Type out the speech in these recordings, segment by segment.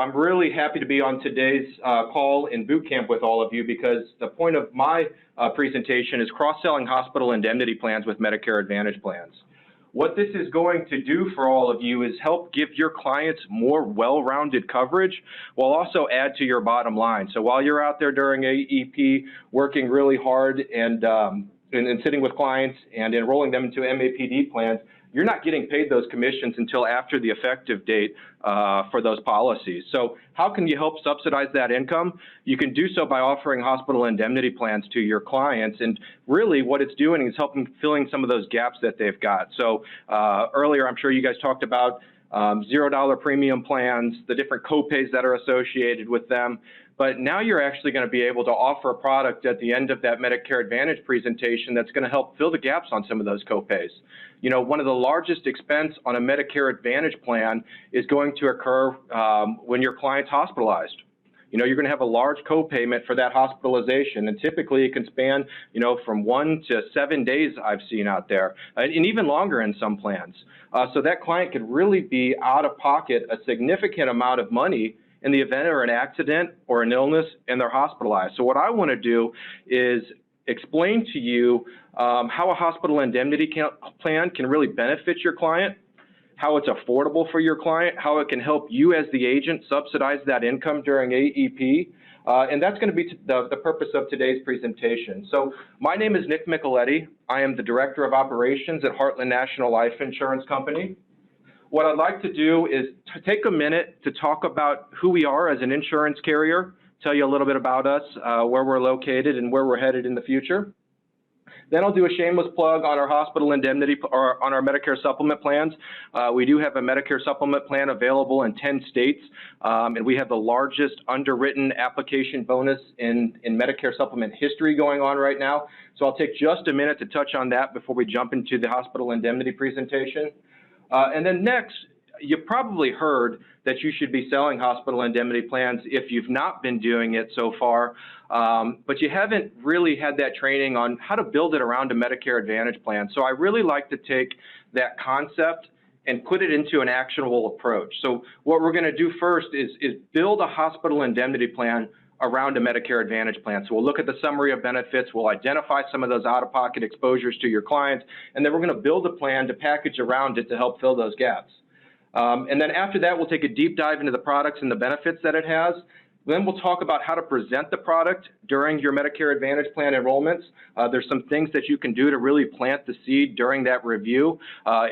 I'm really happy to be on today's call in boot camp with all of you, because the point of my presentation is cross-selling hospital indemnity plans with Medicare Advantage plans. What this is going to do for all of you is help give your clients more well-rounded coverage while also add to your bottom line. So while you're out there during AEP working really hard and sitting with clients and enrolling them into MAPD plans, you're not getting paid those commissions until after the effective date for those policies. So how can you help subsidize that income? You can do so by offering hospital indemnity plans to your clients, and really what it's doing is helping filling some of those gaps that they've got. So earlier, I'm sure you guys talked about $0 premium plans, the different copays that are associated with them. But now you're actually going to be able to offer a product at the end of that Medicare Advantage presentation that's going to help fill the gaps on some of those copays. You know, one of the largest expense on a Medicare Advantage plan is going to occur when your client's hospitalized. You know, you're going to have a large copayment for that hospitalization, and typically it can span, you know, from 1 to 7 days I've seen out there, and even longer in some plans. So that client could really be out of pocket a significant amount of money in the event of an accident or an illness and they're hospitalized. So what I want to do is explain to you how a hospital indemnity plan can really benefit your client, how it's affordable for your client, how it can help you as the agent subsidize that income during AEP. And that's going to be the purpose of today's presentation. So my name is Nick Micheletti. I am the Director of Operations at Heartland National Life Insurance Company. What I'd like to do is to take a minute to talk about who we are as an insurance carrier, tell you a little bit about us, where we're located and where we're headed in the future. Then I'll do a shameless plug on our hospital indemnity or on our Medicare supplement plans. We do have a Medicare supplement plan available in 10 states, and we have the largest underwritten application bonus in Medicare supplement history going on right now. So I'll take just a minute to touch on that before we jump into the hospital indemnity presentation. And then next, you probably heard that you should be selling hospital indemnity plans if you've not been doing it so far, but you haven't really had that training on how to build it around a Medicare Advantage plan. So I really like to take that concept and put it into an actionable approach. So what we're going to do first is build a hospital indemnity plan around a Medicare Advantage plan. So we'll look at the summary of benefits, we'll identify some of those out-of-pocket exposures to your clients, and then we're going to build a plan to package around it to help fill those gaps. And then after that, we'll take a deep dive into the products and the benefits that it has. Then we'll talk about how to present the product during your Medicare Advantage plan enrollments. There's some things that you can do to really plant the seed during that review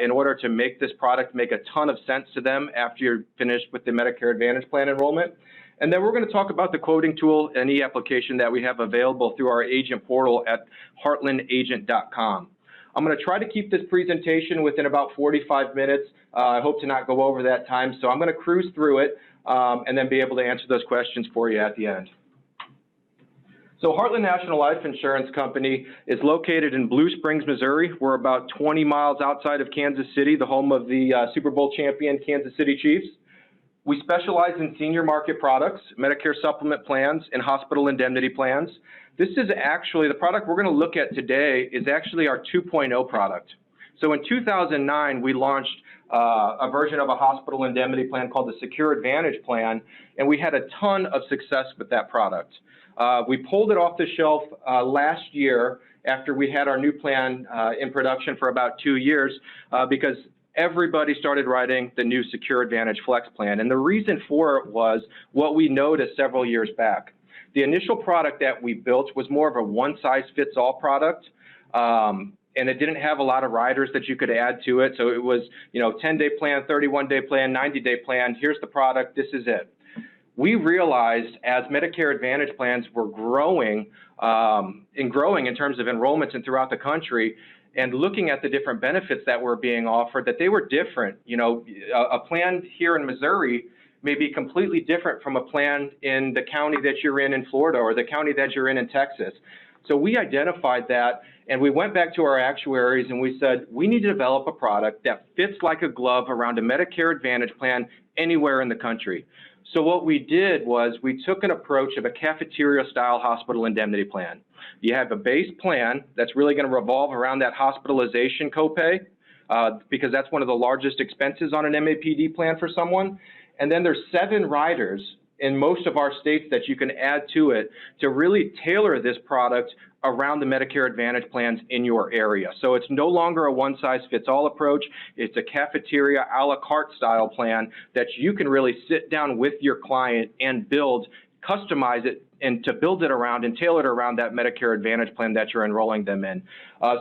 in order to make this product make a ton of sense to them after you're finished with the Medicare Advantage plan enrollment. And then we're going to talk about the quoting tool and e-application that we have available through our agent portal at heartlandagent.com. I'm going to try to keep this presentation within about 45 minutes. I hope to not go over that time, so I'm going to cruise through it and then be able to answer those questions for you at the end. So Heartland National Life Insurance Company is located in Blue Springs, Missouri. We're about 20 miles outside of Kansas City, the home of the Super Bowl champion Kansas City Chiefs. We specialize in senior market products, Medicare supplement plans, and hospital indemnity plans. This is actually, the product we're going to look at today is actually our 2.0 product. So in 2009, we launched a version of a hospital indemnity plan called the Secure Advantage Plan, and we had a ton of success with that product. We pulled it off the shelf last year after we had our new plan in production for about 2 years because everybody started writing the new Secure Advantage Flex plan. And the reason for it was what we noticed several years back. The initial product that we built was more of a one-size-fits-all product, and it didn't have a lot of riders that you could add to it. So it was, you know, 10-day plan, 31-day plan, 90-day plan. Here's the product. This is it. We realized as Medicare Advantage plans were growing in terms of enrollments and throughout the country, and looking at the different benefits that were being offered, that they were different. You know, a plan here in Missouri may be completely different from a plan in the county that you're in Florida or the county that you're in Texas. So we identified that, and we went back to our actuaries and we said, we need to develop a product that fits like a glove around a Medicare Advantage plan anywhere in the country. So what we did was we took an approach of a cafeteria-style hospital indemnity plan. You have a base plan that's really going to revolve around that hospitalization copay because that's one of the largest expenses on an MAPD plan for someone. And then there's 7 riders in most of our states that you can add to it to really tailor this product around the Medicare Advantage plans in your area. So it's no longer a one-size-fits-all approach. It's a cafeteria a la carte style plan that you can really sit down with your client and customize it, and to build it around and tailor it around that Medicare Advantage plan that you're enrolling them in.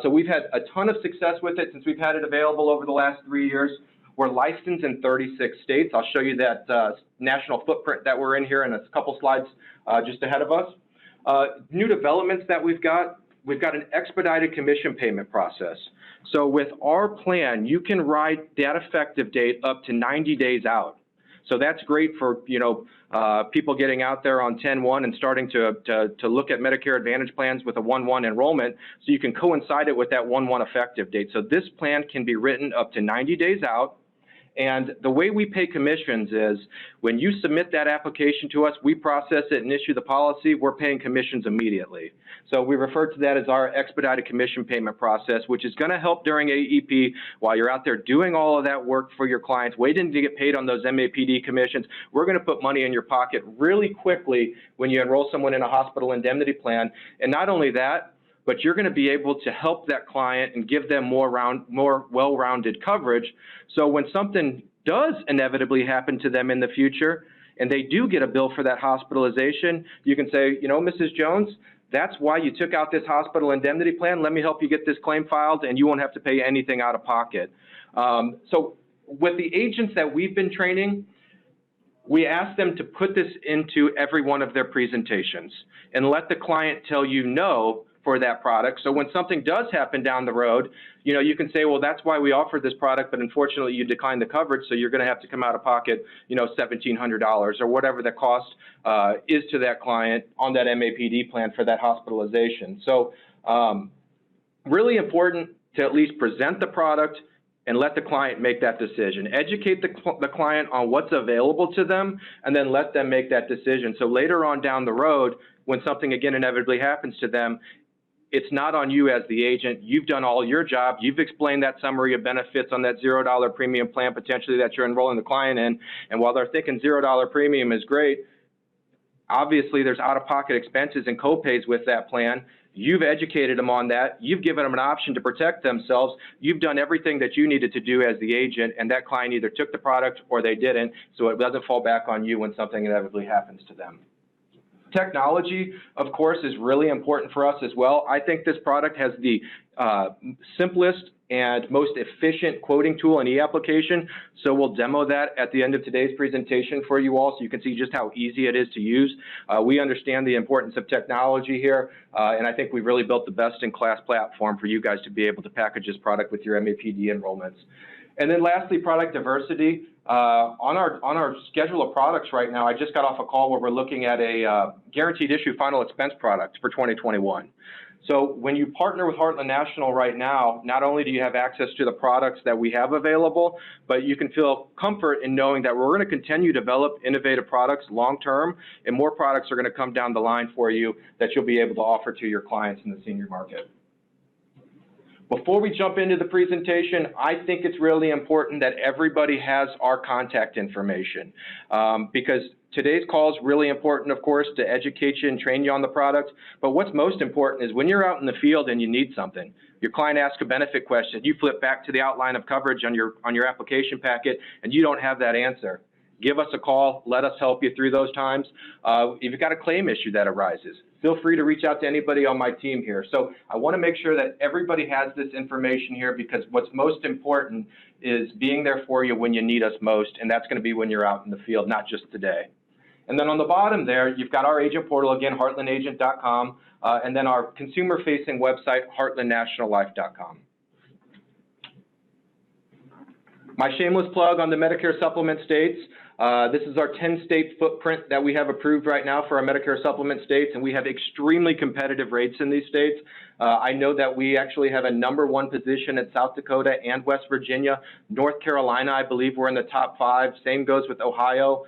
So we've had a ton of success with it since we've had it available over the last 3 years. We're licensed in 36 states. I'll show you that national footprint that we're in here in a couple slides just ahead of us. New developments that we've got an expedited commission payment process. So with our plan, you can ride that effective date up to 90 days out. So that's great for, people getting out there on 10/1 and starting to look at Medicare Advantage plans with a 1/1 enrollment, so you can coincide it with that 1/1 effective date. So this plan can be written up to 90 days out. And the way we pay commissions is when you submit that application to us, we process it and issue the policy, we're paying commissions immediately. So we refer to that as our expedited commission payment process, which is going to help during AEP while you're out there doing all of that work for your clients, waiting to get paid on those MAPD commissions. We're going to put money in your pocket really quickly when you enroll someone in a hospital indemnity plan. And not only that, but you're going to be able to help that client and give them more well-rounded coverage. So when something does inevitably happen to them in the future, and they do get a bill for that hospitalization, you can say, Mrs. Jones, that's why you took out this hospital indemnity plan. Let me help you get this claim filed, and you won't have to pay anything out of pocket. So with the agents that we've been training, we ask them to put this into every one of their presentations and let the client tell you no for that product. So when something does happen down the road, you can say, well, that's why we offered this product, but unfortunately you declined the coverage, so you're going to have to come out of pocket, $1,700 or whatever the cost is to that client on that MAPD plan for that hospitalization. So really important to at least present the product and let the client make that decision. Educate the client on what's available to them, and then let them make that decision. So later on down the road, when something again inevitably happens to them, it's not on you as the agent. You've done all your job. You've explained that summary of benefits on that $0 premium plan potentially that you're enrolling the client in. And while they're thinking $0 premium is great, obviously there's out-of-pocket expenses and co-pays with that plan. You've educated them on that. You've given them an option to protect themselves. You've done everything that you needed to do as the agent, and that client either took the product or they didn't, so it doesn't fall back on you when something inevitably happens to them. Technology, of course, is really important for us as well. I think this product has the simplest and most efficient quoting tool and e-application. So we'll demo that at the end of today's presentation for you all so you can see just how easy it is to use. We understand the importance of technology here, and I think we've really built the best-in-class platform for you guys to be able to package this product with your MAPD enrollments. And then lastly, product diversity. On our schedule of products right now, I just got off a call where we're looking at a guaranteed issue final expense product for 2021. So when you partner with Heartland National right now, not only do you have access to the products that we have available, but you can feel comfort in knowing that we're going to continue to develop innovative products long term, and more products are going to come down the line for you that you'll be able to offer to your clients in the senior market. Before we jump into the presentation, I think it's really important that everybody has our contact information because today's call is really important, of course, to educate you and train you on the product. But what's most important is when you're out in the field and you need something, your client asks a benefit question, you flip back to the outline of coverage on your application packet, and you don't have that answer. Give us a call. Let us help you through those times. If you've got a claim issue that arises, feel free to reach out to anybody on my team here. So I want to make sure that everybody has this information here because what's most important is being there for you when you need us most, and that's going to be when you're out in the field, not just today. And then on the bottom there, you've got our agent portal, again, heartlandagent.com, and then our consumer-facing website, heartlandnationallife.com. My shameless plug on the Medicare supplement states. This is our 10-state footprint that we have approved right now for our Medicare supplement states, and we have extremely competitive rates in these states. I know that we actually have a #1 position at South Dakota and West Virginia. North Carolina, I believe we're in the top 5. Same goes with Ohio,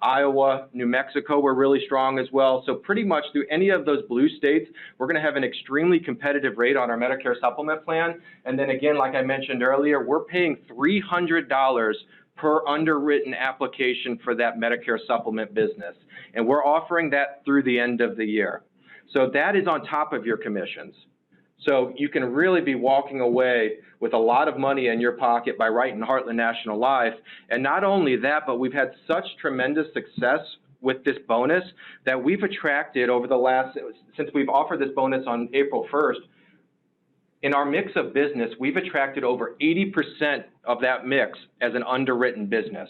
Iowa, New Mexico, we're really strong as well. So pretty much through any of those blue states, we're going to have an extremely competitive rate on our Medicare supplement plan. And then again, like I mentioned earlier, we're paying $300 per underwritten application for that Medicare supplement business. And we're offering that through the end of the year. So that is on top of your commissions. So you can really be walking away with a lot of money in your pocket by writing Heartland National Life. And not only that, but we've had such tremendous success with this bonus that we've attracted over the last, since we've offered this bonus on April 1st, in our mix of business, we've attracted over 80% of that mix as an underwritten business.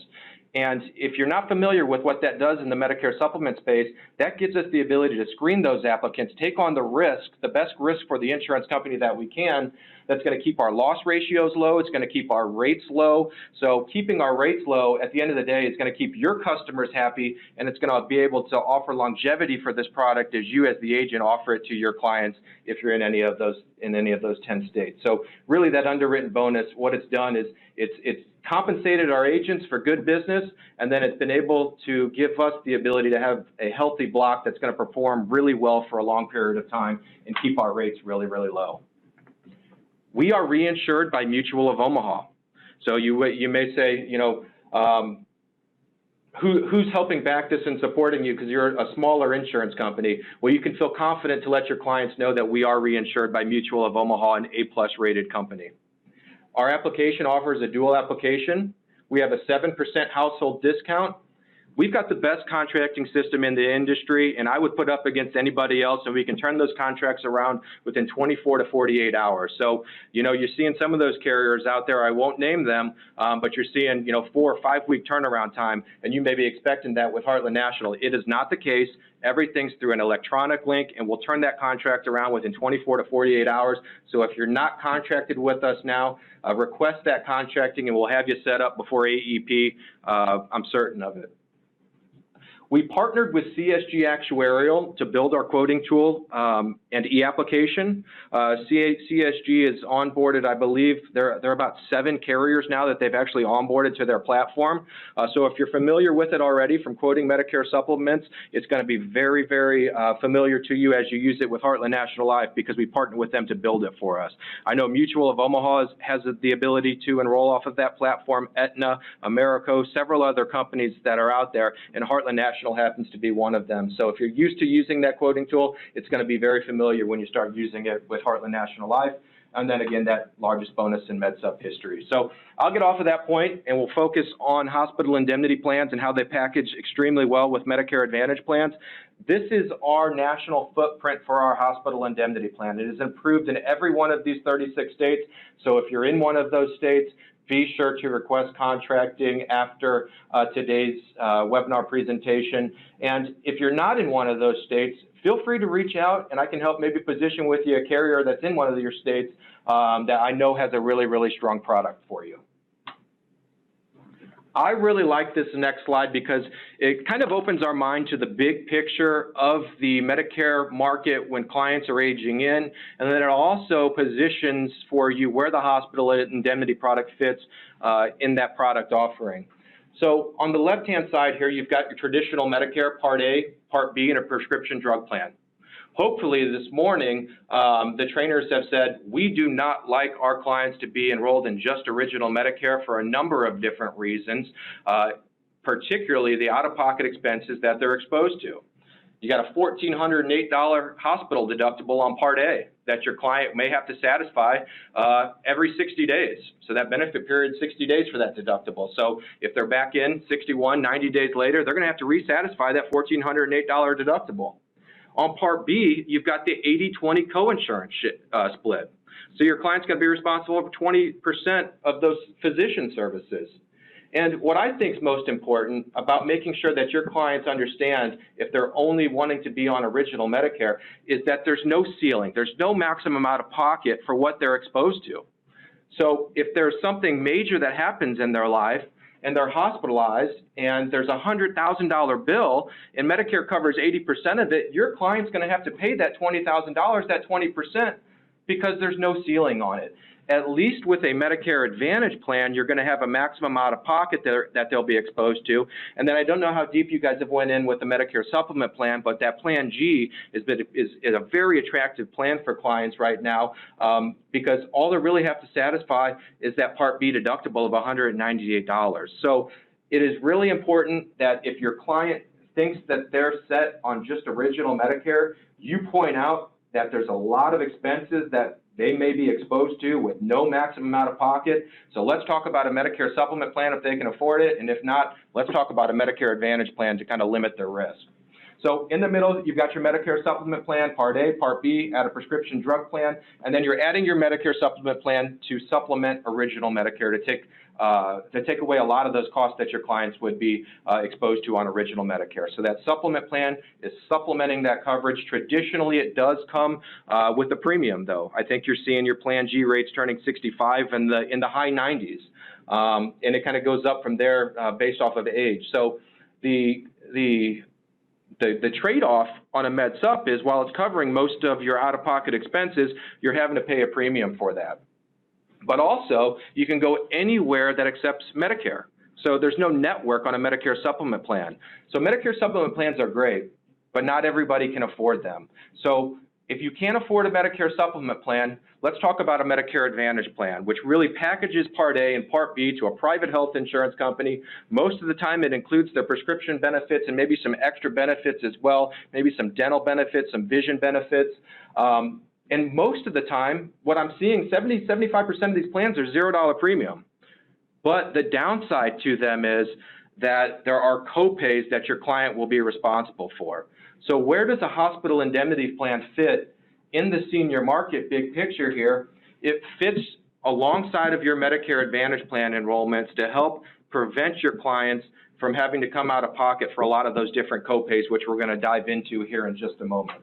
And if you're not familiar with what that does in the Medicare supplement space, that gives us the ability to screen those applicants, take on the risk, the best risk for the insurance company that we can. That's going to keep our loss ratios low. It's going to keep our rates low. So keeping our rates low at the end of the day is going to keep your customers happy, and it's going to be able to offer longevity for this product as you, as the agent, offer it to your clients if you're in any of those 10 states. So really, that underwritten bonus, what it's done is it's compensated our agents for good business, and then it's been able to give us the ability to have a healthy block that's going to perform really well for a long period of time and keep our rates really, really low. We are reinsured by Mutual of Omaha. So you may say, you know, who's helping back this and supporting you because you're a smaller insurance company? Well, you can feel confident to let your clients know that we are reinsured by Mutual of Omaha, an A+ rated company. Our application offers a dual application. We have a 7% household discount. We've got the best contracting system in the industry, and I would put up against anybody else, and we can turn those contracts around within 24 to 48 hours. So, you know, you're seeing some of those carriers out there, I won't name them, but you're seeing, you know, 4 or 5 week turnaround time, and you may be expecting that with Heartland National. It is not the case. Everything's through an electronic link, and we'll turn that contract around within 24 to 48 hours. So if you're not contracted with us now, request that contracting, and we'll have you set up before AEP. I'm certain of it. We partnered with CSG Actuarial to build our quoting tool and e-application. CSG is onboarded, I believe, there are about 7 carriers now that they've actually onboarded to their platform. So if you're familiar with it already from quoting Medicare supplements, it's going to be very, very familiar to you as you use it with Heartland National Life because we partner with them to build it for us. I know Mutual of Omaha has the ability to enroll off of that platform, Aetna, Americo, several other companies that are out there, and Heartland National happens to be one of them. So if you're used to using that quoting tool, it's going to be very familiar when you start using it with Heartland National Life. And then again, that largest bonus in MedSup history. So I'll get off of that point and we'll focus on hospital indemnity plans and how they package extremely well with Medicare Advantage plans. This is our national footprint for our hospital indemnity plan. It is approved in every one of these 36 states. So if you're in one of those states, be sure to request contracting after today's webinar presentation. And if you're not in one of those states, feel free to reach out and I can help maybe position with you a carrier that's in one of your states that I know has a really, really strong product for you. I really like this next slide because it kind of opens our mind to the big picture of the Medicare market when clients are aging in, and then it also positions for you where the hospital indemnity product fits in that product offering. So on the left-hand side here, you've got your traditional Medicare Part A, Part B, and a prescription drug plan. Hopefully this morning, the trainers have said, we do not like our clients to be enrolled in just original Medicare for a number of different reasons, particularly the out-of-pocket expenses that they're exposed to. You got a $1,408 hospital deductible on Part A that your client may have to satisfy every 60 days. So that benefit period is 60 days for that deductible. So if they're back in 61, 90 days later, they're going to have to resatisfy that $1,408 deductible. On Part B, you've got the 80-20 co-insurance split. So your client's going to be responsible for 20% of those physician services. And what I think is most important about making sure that your clients understand if they're only wanting to be on original Medicare is that there's no ceiling. There's no maximum out of pocket for what they're exposed to. So if there's something major that happens in their life, and they're hospitalized, and there's a $100,000 bill, and Medicare covers 80% of it, your client's going to have to pay that $20,000, that 20%, because there's no ceiling on it. At least with a Medicare Advantage plan, you're going to have a maximum out-of-pocket that they'll be exposed to. And then I don't know how deep you guys have went in with the Medicare supplement plan, but that Plan G is a very attractive plan for clients right now because all they really have to satisfy is that Part B deductible of $198. So it is really important that if your client thinks that they're set on just original Medicare, you point out that there's a lot of expenses that they may be exposed to with no maximum out of pocket. So let's talk about a Medicare supplement plan if they can afford it, and if not, let's talk about a Medicare Advantage plan to kind of limit their risk. So in the middle, you've got your Medicare supplement plan, Part A, Part B, add a prescription drug plan, and then you're adding your Medicare supplement plan to supplement original Medicare to take away a lot of those costs that your clients would be exposed to on original Medicare. So that supplement plan is supplementing that coverage. Traditionally, it does come with a premium, though. I think you're seeing your Plan G rates turning 65 in the high 90s, and it kind of goes up from there based off of age. So the trade-off on a Med Supp is while it's covering most of your out-of-pocket expenses, you're having to pay a premium for that. But also, you can go anywhere that accepts Medicare. So there's no network on a Medicare supplement plan. So Medicare supplement plans are great, but not everybody can afford them. So if you can't afford a Medicare supplement plan, let's talk about a Medicare Advantage plan, which really packages Part A and Part B to a private health insurance company. Most of the time, it includes their prescription benefits and maybe some extra benefits as well, maybe some dental benefits, some vision benefits. And most of the time, what I'm seeing, 75% of these plans are $0 premium. But the downside to them is that there are copays that your client will be responsible for. So where does a hospital indemnity plan fit in the senior market big picture here? It fits alongside of your Medicare Advantage plan enrollments to help prevent your clients from having to come out of pocket for a lot of those different copays, which we're going to dive into here in just a moment.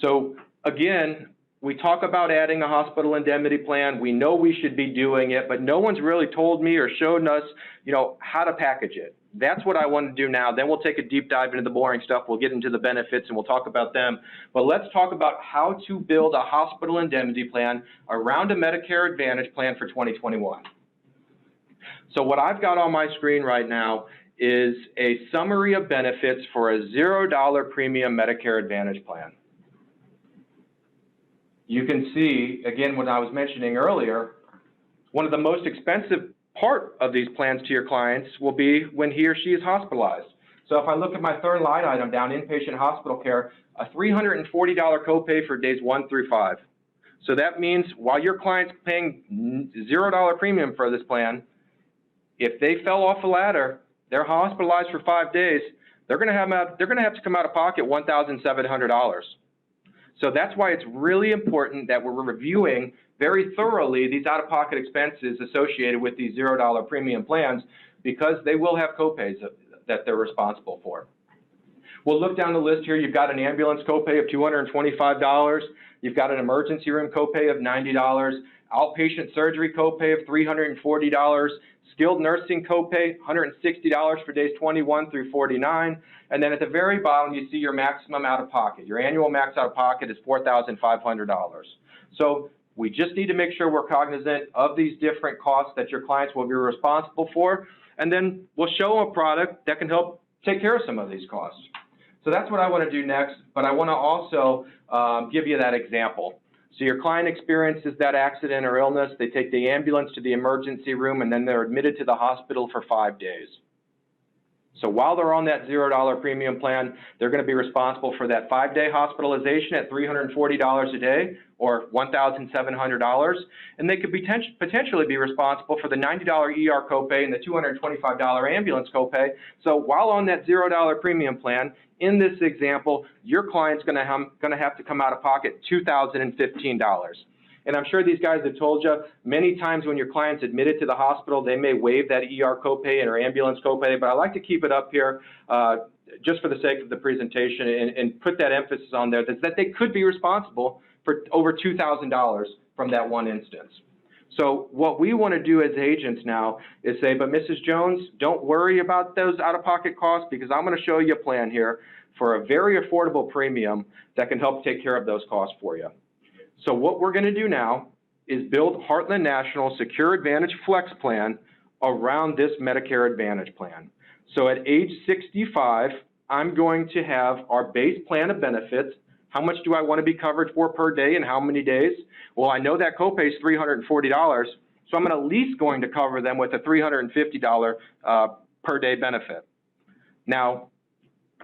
So again, we talk about adding a hospital indemnity plan. We know we should be doing it, but no one's really told me or shown us, how to package it. That's what I want to do now. Then we'll take a deep dive into the boring stuff. We'll get into the benefits and we'll talk about them. But let's talk about how to build a hospital indemnity plan around a Medicare Advantage plan for 2021. So what I've got on my screen right now is a summary of benefits for a $0 premium Medicare Advantage plan. You can see, again, what I was mentioning earlier, one of the most expensive part of these plans to your clients will be when he or she is hospitalized. So if I look at my third line item down, inpatient hospital care, a $340 copay for days 1 through 5. So that means while your client's paying $0 premium for this plan, if they fell off a ladder, they're hospitalized for 5 days, they're going to have to come out of pocket $1,700. So that's why it's really important that we're reviewing very thoroughly these out-of-pocket expenses associated with these $0 premium plans, because they will have copays that they're responsible for. We'll look down the list here. You've got an ambulance copay of $225. You've got an emergency room copay of $90, outpatient surgery copay of $340, skilled nursing copay, $160 for days 21 through 49. And then at the very bottom, you see your maximum out-of-pocket. Your annual max out-of-pocket is $4,500. So we just need to make sure we're cognizant of these different costs that your clients will be responsible for, and then we'll show a product that can help take care of some of these costs. So that's what I want to do next, but I want to also give you that example. So your client experiences that accident or illness, they take the ambulance to the emergency room, and then they're admitted to the hospital for 5 days. So while they're on that $0 premium plan, they're going to be responsible for that 5-day hospitalization at $340 a day, or $1,700, and they could potentially be responsible for the $90 ER copay and the $225 ambulance copay. So while on that $0 premium plan, in this example, your client's going to have to come out of pocket $2,015. And I'm sure these guys have told you many times when your client's admitted to the hospital, they may waive that ER copay or ambulance copay, but I like to keep it up here just for the sake of the presentation and put that emphasis on there, that they could be responsible for over $2,000 from that one instance. So what we want to do as agents now is say, but Mrs. Jones, don't worry about those out-of-pocket costs, because I'm going to show you a plan here for a very affordable premium that can help take care of those costs for you. So what we're going to do now is build Heartland National Secure Advantage Flex Plan around this Medicare Advantage plan. So at age 65, I'm going to have our base plan of benefits. How much do I want to be covered for per day and how many days? Well, I know that copay is $340, so I'm at least going to cover them with a $350 per day benefit. Now,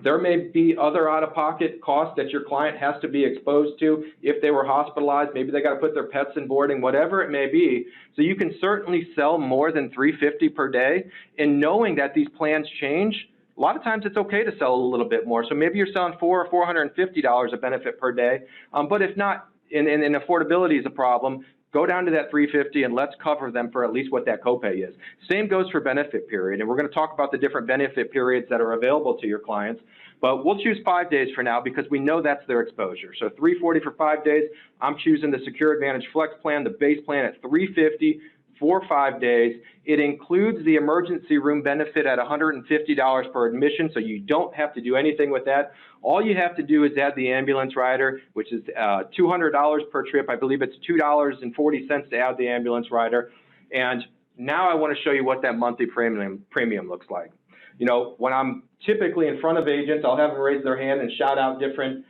there may be other out-of-pocket costs that your client has to be exposed to if they were hospitalized. Maybe they got to put their pets in boarding, whatever it may be. So you can certainly sell more than $350 per day. And knowing that these plans change, a lot of times it's okay to sell a little bit more. So maybe you're selling $400 or $450 of benefit per day. But if not, and affordability is a problem, go down to that $350 and let's cover them for at least what that copay is. Same goes for benefit period, and we're going to talk about the different benefit periods that are available to your clients. But we'll choose 5 days for now because we know that's their exposure. So $340 for 5 days. I'm choosing the Secure Advantage Flex Plan, the base plan at $350 for 5 days. It includes the emergency room benefit at $150 per admission, so you don't have to do anything with that. All you have to do is add the ambulance rider, which is $200 per trip. I believe it's $2.40 to add the ambulance rider. And now I want to show you what that monthly premium looks like. You know, when I'm typically in front of agents, I'll have them raise their hand and shout out different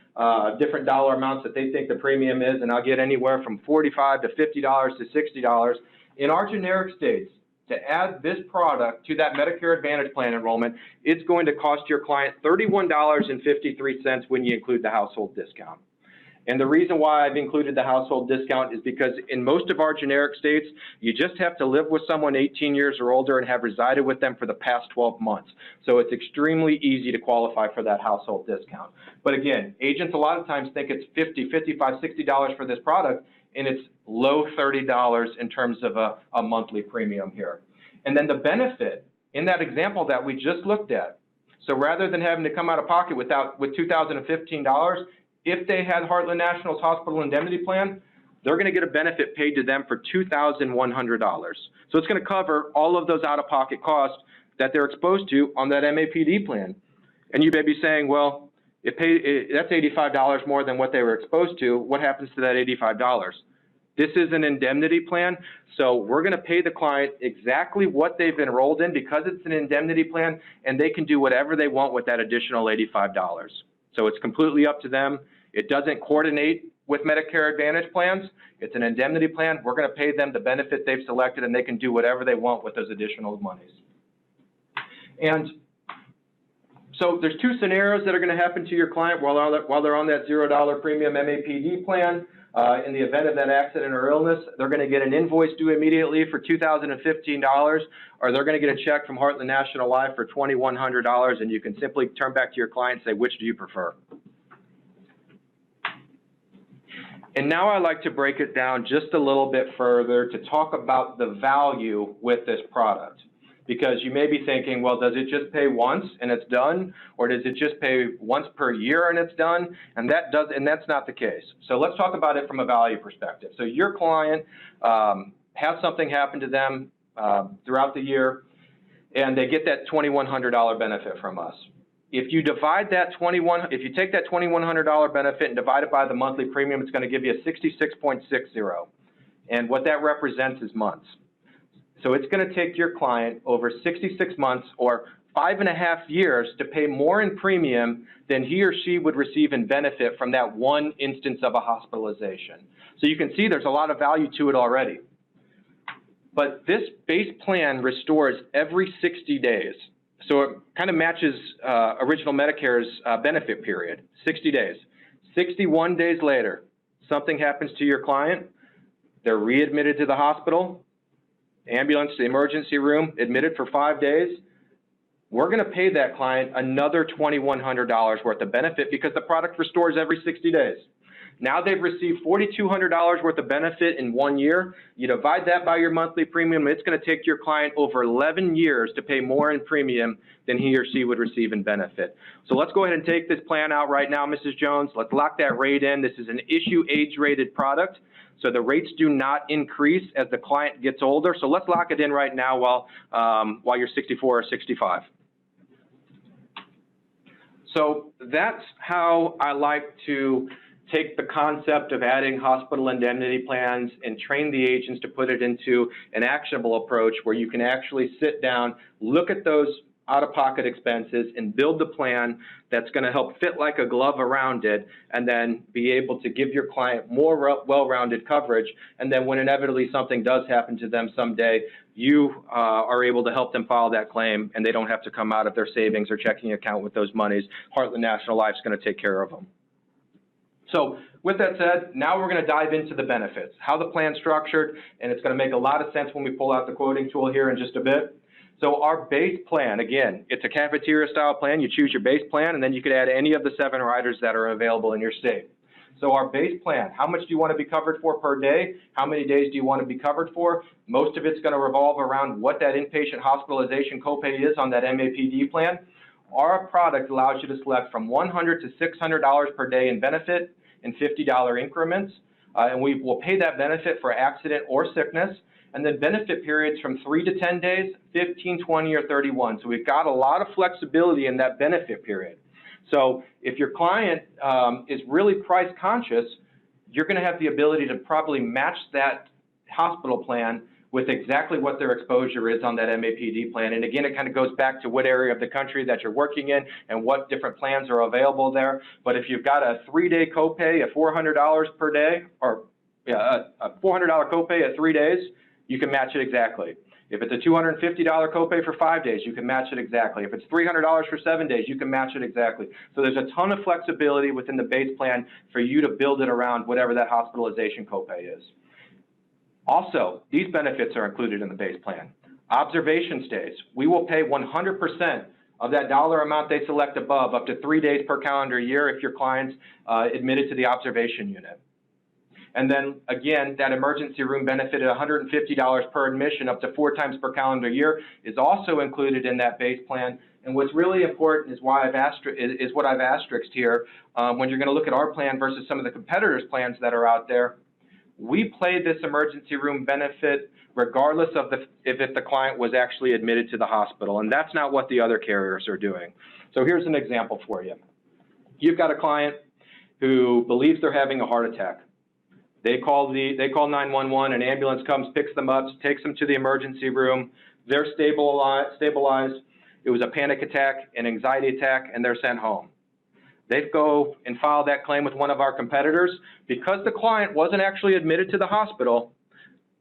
dollar amounts that they think the premium is, and I'll get anywhere from $45 to $50 to $60. In our generic states, to add this product to that Medicare Advantage plan enrollment, it's going to cost your client $31.53 when you include the household discount. And the reason why I've included the household discount is because in most of our generic states, you just have to live with someone 18 years or older and have resided with them for the past 12 months. So it's extremely easy to qualify for that household discount. But again, agents a lot of times think it's $50, $55, $60 for this product, and it's low $30 in terms of a monthly premium here. And then the benefit in that example that we just looked at, so rather than having to come out of pocket with $2,015, if they had Heartland National's hospital indemnity plan, they're going to get a benefit paid to them for $2,100. So it's going to cover all of those out-of-pocket costs that they're exposed to on that MAPD plan. And you may be saying, well, that's $85 more than what they were exposed to. What happens to that $85? This is an indemnity plan, so we're going to pay the client exactly what they've enrolled in because it's an indemnity plan, and they can do whatever they want with that additional $85. So it's completely up to them. It doesn't coordinate with Medicare Advantage plans. It's an indemnity plan. We're going to pay them the benefit they've selected, and they can do whatever they want with those additional monies. And so there's two scenarios that are going to happen to your client while they're on that $0 premium MAPD plan. In the event of that accident or illness, they're going to get an invoice due immediately for $2,015, or they're going to get a check from Heartland National Life for $2,100, and you can simply turn back to your client and say, which do you prefer? And now I like to break it down just a little bit further to talk about the value with this product. Because you may be thinking, well, does it just pay once and it's done? Or does it just pay once per year and it's done? And that's not the case. So let's talk about it from a value perspective. So your client has something happen to them throughout the year, and they get that $2,100 benefit from us. If you divide that if you take that $2,100 benefit and divide it by the monthly premium, it's going to give you a 66.60. And what that represents is months. So it's going to take your client over 66 months or 5.5 years to pay more in premium than he or she would receive in benefit from that one instance of a hospitalization. So you can see there's a lot of value to it already. But this base plan restores every 60 days. So it kind of matches original Medicare's benefit period, 60 days. 61 days later, something happens to your client, they're readmitted to the hospital, ambulance to the emergency room, admitted for 5 days, we're going to pay that client another $2,100 worth of benefit because the product restores every 60 days. Now they've received $4,200 worth of benefit in 1 year. You divide that by your monthly premium, it's going to take your client over 11 years to pay more in premium than he or she would receive in benefit. So let's go ahead and take this plan out right now, Mrs. Jones. Let's lock that rate in. This is an issue age-rated product. So the rates do not increase as the client gets older. So let's lock it in right now while you're 64 or 65. So that's how I like to take the concept of adding hospital indemnity plans and train the agents to put it into an actionable approach where you can actually sit down, look at those out-of-pocket expenses, and build the plan that's going to help fit like a glove around it, and then be able to give your client more well-rounded coverage. And then when inevitably something does happen to them someday, you are able to help them file that claim, and they don't have to come out of their savings or checking account with those monies. Heartland National Life's going to take care of them. So with that said, now we're going to dive into the benefits, how the plan's structured, and it's going to make a lot of sense when we pull out the quoting tool here in just a bit. So our base plan, again, it's a cafeteria style plan. You choose your base plan, and then you could add any of the 7 riders that are available in your state. So our base plan, how much do you want to be covered for per day? How many days do you want to be covered for? Most of it's going to revolve around what that inpatient hospitalization copay is on that MAPD plan. Our product allows you to select from $100 to $600 per day in benefit in $50 increments, and we will pay that benefit for accident or sickness. And then benefit periods from 3 to 10 days, 15, 20, or 31. So we've got a lot of flexibility in that benefit period. So if your client is really price conscious, you're going to have the ability to probably match that hospital plan with exactly what their exposure is on that MAPD plan. And again, it kind of goes back to what area of the country that you're working in and what different plans are available there. But if you've got a 3-day copay at $400 per day, or a $400 copay at 3 days, you can match it exactly. If it's a $250 copay for 5 days, you can match it exactly. If it's $300 for 7 days, you can match it exactly. So there's a ton of flexibility within the base plan for you to build it around whatever that hospitalization copay is. Also, these benefits are included in the base plan. Observation stays. We will pay 100% of that dollar amount they select above, up to 3 days per calendar year if your client's admitted to the observation unit. And then again, that emergency room benefit at $150 per admission up to 4 times per calendar year is also included in that base plan. And what's really important is what I've asterisked here. When you're going to look at our plan versus some of the competitors' plans that are out there, we play this emergency room benefit regardless of if the client was actually admitted to the hospital, and that's not what the other carriers are doing. So here's an example for you. You've got a client who believes they're having a heart attack. They call 911, an ambulance comes, picks them up, takes them to the emergency room. They're stabilized. It was a panic attack, an anxiety attack, and they're sent home. They go and file that claim with one of our competitors. Because the client wasn't actually admitted to the hospital,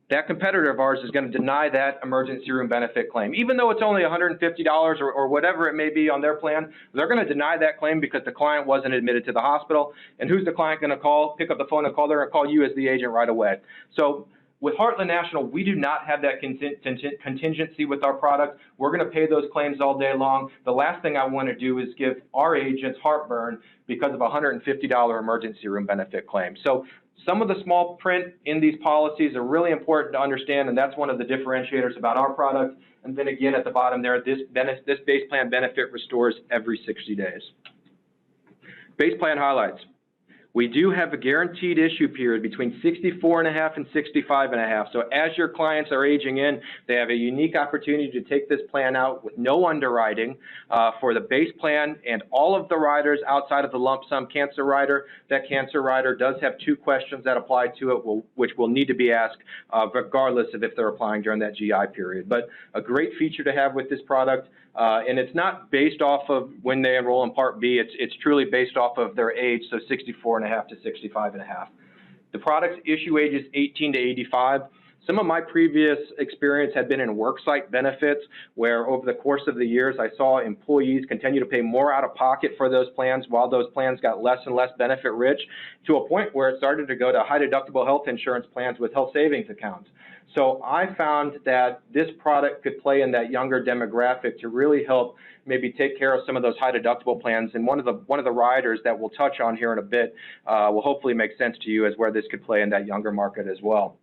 that competitor of ours is going to deny that emergency room benefit claim. Even though it's only $150 or whatever it may be on their plan, they're going to deny that claim because the client wasn't admitted to the hospital. And who's the client going to call? Pick up the phone and call. They're going to call you as the agent right away. So with Heartland National, we do not have that contingency with our product. We're going to pay those claims all day long. The last thing I want to do is give our agents heartburn because of a $150 emergency room benefit claim. So some of the small print in these policies are really important to understand, and that's one of the differentiators about our product. And then again, at the bottom there, this base plan benefit restores every 60 days. Base plan highlights. We do have a guaranteed issue period between 64.5 and 65.5. So as your clients are aging in, they have a unique opportunity to take this plan out with no underwriting for the base plan and all of the riders outside of the lump sum cancer rider. That cancer rider does have 2 questions that apply to it, which will need to be asked regardless of if they're applying during that GI period. But a great feature to have with this product. And it's not based off of when they enroll in Part B. It's truly based off of their age, so 64.5 to 65.5. The product's issue age is 18 to 85. Some of my previous experience had been in worksite benefits, where over the course of the years I saw employees continue to pay more out of pocket for those plans while those plans got less and less benefit rich, to a point where it started to go to high deductible health insurance plans with health savings accounts. So I found that this product could play in that younger demographic to really help maybe take care of some of those high deductible plans. And one of the riders that we'll touch on here in a bit will hopefully make sense to you as where this could play in that younger market as well.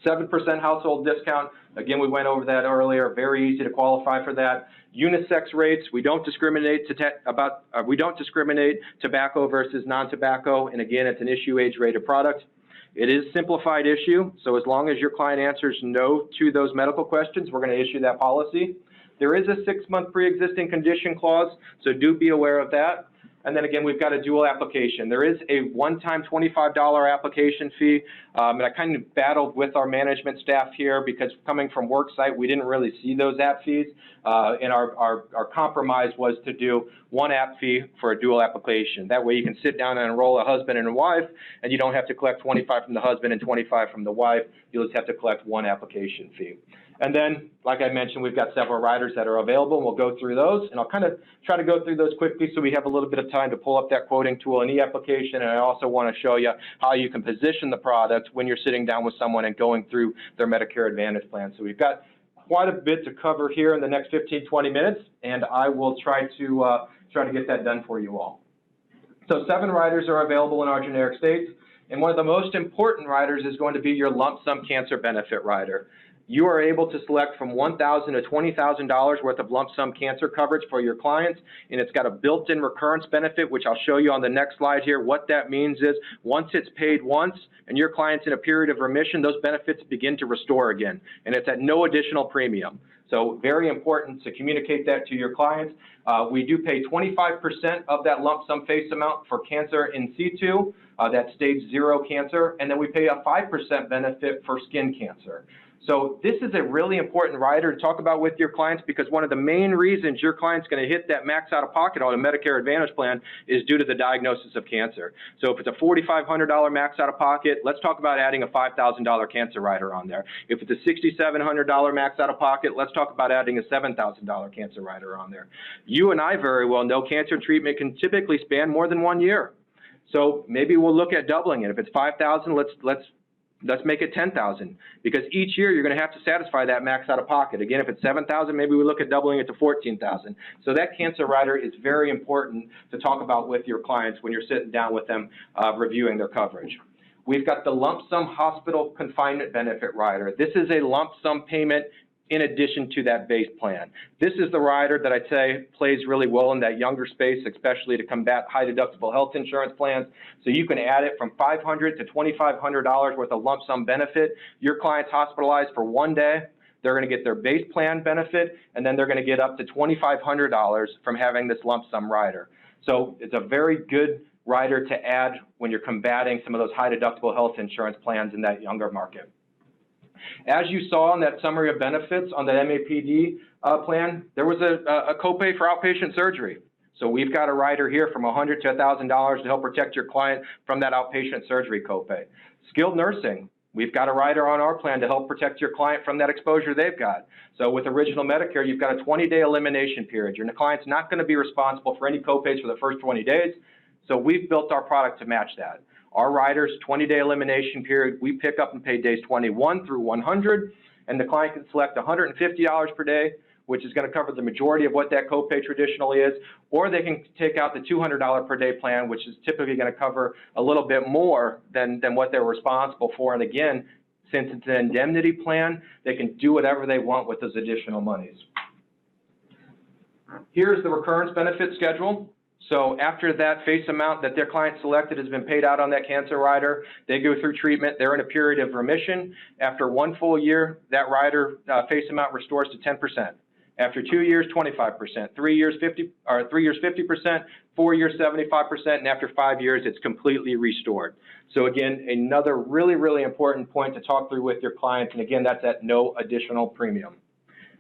7% household discount. Again, we went over that earlier. Very easy to qualify for that. Unisex rates. We don't discriminate tobacco versus non-tobacco. And again, it's an issue age rated product. It is simplified issue. So as long as your client answers no to those medical questions, we're going to issue that policy. There is a 6-month pre-existing condition clause, so do be aware of that. And then again, we've got a dual application. There is a one-time $25 application fee, and I kind of battled with our management staff here because coming from worksite, we didn't really see those app fees, and our compromise was to do one app fee for a dual application. That way you can sit down and enroll a husband and a wife, and you don't have to collect 25 from the husband and 25 from the wife. You'll just have to collect one application fee. And then, like I mentioned, we've got several riders that are available, and we'll go through those. And I'll kind of try to go through those quickly so we have a little bit of time to pull up that quoting tool and e-application. And I also want to show you how you can position the product when you're sitting down with someone and going through their Medicare Advantage plan. So we've got quite a bit to cover here in the next 15, 20 minutes, and I will try to get that done for you all. So 7 riders are available in our generic states, and one of the most important riders is going to be your lump sum cancer benefit rider. You are able to select from $1,000 to $20,000 worth of lump sum cancer coverage for your clients, and it's got a built-in recurrence benefit, which I'll show you on the next slide here. What that means is once it's paid once and your client's in a period of remission, those benefits begin to restore again, and it's at no additional premium. So very important to communicate that to your clients. We do pay 25% of that lump sum face amount for cancer in situ, that stage 0 cancer, and then we pay a 5% benefit for skin cancer. So this is a really important rider to talk about with your clients because one of the main reasons your client's going to hit that max out of pocket on a Medicare Advantage plan is due to the diagnosis of cancer. So if it's a $4,500 max out of pocket, let's talk about adding a $5,000 cancer rider on there. If it's a $6,700 max out of pocket, let's talk about adding a $7,000 cancer rider on there. You and I very well know cancer treatment can typically span more than 1 year. So maybe we'll look at doubling it. If it's $5,000, let's make it $10,000 because each year you're going to have to satisfy that max out of pocket. Again, if it's $7,000, maybe we look at doubling it to $14,000. So that cancer rider is very important to talk about with your clients when you're sitting down with them reviewing their coverage. We've got the lump sum hospital confinement benefit rider. This is a lump sum payment in addition to that base plan. This is the rider that I'd say plays really well in that younger space, especially to combat high deductible health insurance plans. So you can add it from $500 to $2,500 worth of lump sum benefit. Your client's hospitalized for 1 day, they're going to get their base plan benefit, and then they're going to get up to $2,500 from having this lump sum rider. So it's a very good rider to add when you're combating some of those high deductible health insurance plans in that younger market. As you saw in that summary of benefits on the MAPD plan, there was a copay for outpatient surgery. So we've got a rider here from $100 to $1,000 to help protect your client from that outpatient surgery copay. Skilled nursing, we've got a rider on our plan to help protect your client from that exposure they've got. So with Original Medicare, you've got a 20-day elimination period. Your client's not going to be responsible for any copays for the first 20 days. So we've built our product to match that. Our rider's 20-day elimination period, we pick up and pay days 21 through 100, and the client can select $150 per day, which is going to cover the majority of what that copay traditionally is, or they can take out the $200 per day plan, which is typically going to cover a little bit more than what they're responsible for. And again, since it's an indemnity plan, they can do whatever they want with those additional monies. Here's the recurrence benefit schedule. So after that face amount that their client selected has been paid out on that cancer rider, they go through treatment, they're in a period of remission. After 1 full year, that rider face amount restores to 10%. After 2 years, 25%, 3 years, 50%, 4 years, 75%, and after 5 years, it's completely restored. So again, another really, really important point to talk through with your clients, and again, that's at no additional premium.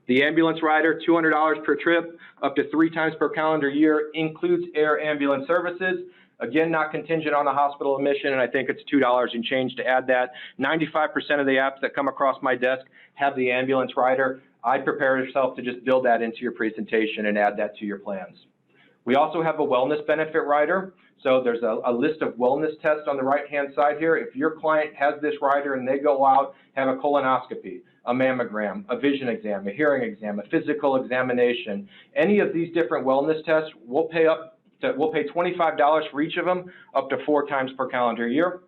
The ambulance rider, $200 per trip, up to 3 times per calendar year, includes air ambulance services. Again, not contingent on a hospital admission, and I think it's $2 and change to add that. 95% of the apps that come across my desk have the ambulance rider. I'd prepare yourself to just build that into your presentation and add that to your plans. We also have a wellness benefit rider. So there's a list of wellness tests on the right-hand side here. If your client has this rider and they go out, have a colonoscopy, a mammogram, a vision exam, a hearing exam, a physical examination, any of these different wellness tests, we'll pay $25 for each of them, up to 4 times per calendar year.